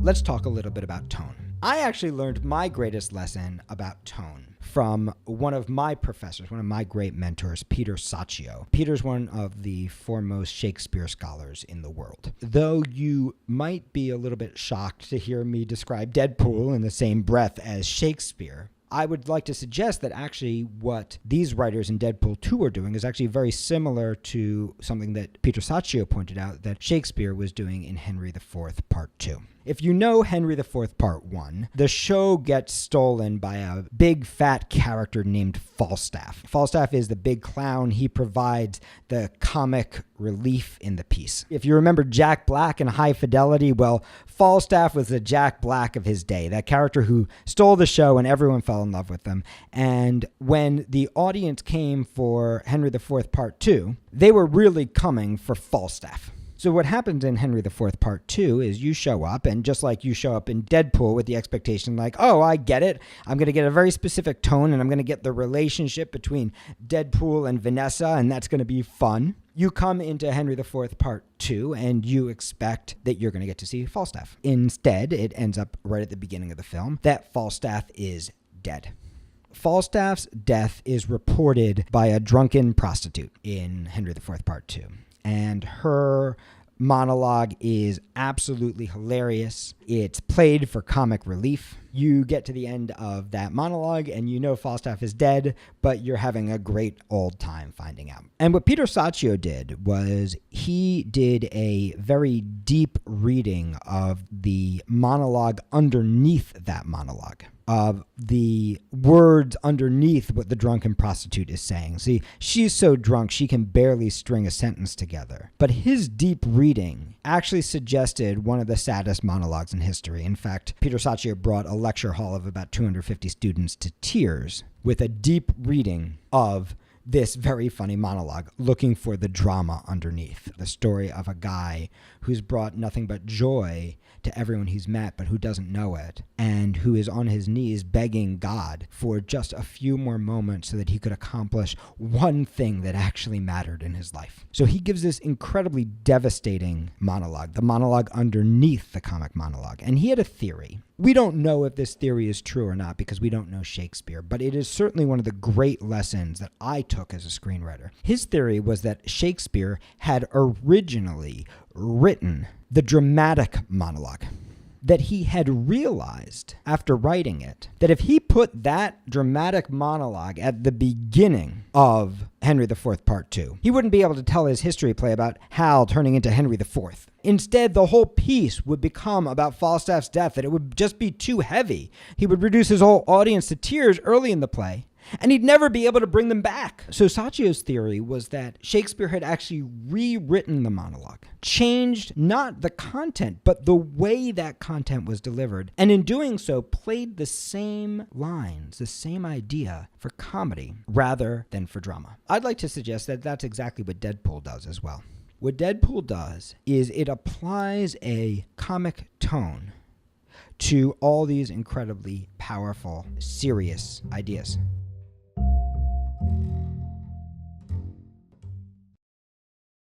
let's talk a little bit about tone. I actually learned my greatest lesson about tone from one of my professors, one of my great mentors, Peter Saccio. Peter's one of the foremost Shakespeare scholars in the world. Though you might be a little bit shocked to hear me describe Deadpool in the same breath as Shakespeare, I would like to suggest that actually what these writers in Deadpool 2 are doing is actually very similar to something that Peter Saccio pointed out that Shakespeare was doing in Henry IV Part 2. If you know Henry IV Part 1, the show gets stolen by a big fat character named Falstaff. Falstaff is the big clown. He provides the comic relief in the piece. If you remember Jack Black in High Fidelity, well, Falstaff was the Jack Black of his day, that character who stole the show and everyone fell in love with him. And when the audience came for Henry IV Part 2, they were really coming for Falstaff. So what happens in Henry IV Part 2 is you show up, and just like you show up in Deadpool with the expectation like, oh, I get it. I'm going to get a very specific tone, and I'm going to get the relationship between Deadpool and Vanessa, and that's going to be fun. You come into Henry IV Part 2, and you expect that you're going to get to see Falstaff. Instead, it ends up right at the beginning of the film that Falstaff is dead. Falstaff's death is reported by a drunken prostitute in Henry IV Part 2. And her monologue is absolutely hilarious. It's played for comic relief. You get to the end of that monologue and you know Falstaff is dead, but you're having a great old time finding out. And what Peter Saccio did was he did a very deep reading of the monologue underneath that monologue, of the words underneath what the drunken prostitute is saying. See, she's so drunk she can barely string a sentence together. But his deep reading actually suggested one of the saddest monologues in history. In fact, Peter Saccio brought a lecture hall of about 250 students to tears with a deep reading of this very funny monologue, looking for the drama underneath. The story of a guy who's brought nothing but joy to everyone he's met, but who doesn't know it, and who is on his knees begging God for just a few more moments so that he could accomplish one thing that actually mattered in his life. So he gives this incredibly devastating monologue, the monologue underneath the comic monologue. And he had a theory. We don't know if this theory is true or not because we don't know Shakespeare, but it is certainly one of the great lessons that I took as a screenwriter. His theory was that Shakespeare had originally written the dramatic monologue, that he had realized after writing it that if he put that dramatic monologue at the beginning of Henry IV Part 2, he wouldn't be able to tell his history play about Hal turning into Henry IV. Instead, the whole piece would become about Falstaff's death, that it would just be too heavy. He would reduce his whole audience to tears early in the play, and he'd never be able to bring them back. So Saccio's theory was that Shakespeare had actually rewritten the monologue, changed not the content, but the way that content was delivered, and in doing so, played the same lines, the same idea for comedy rather than for drama. I'd like to suggest that that's exactly what Deadpool does as well. What Deadpool does is it applies a comic tone to all these incredibly powerful, serious ideas.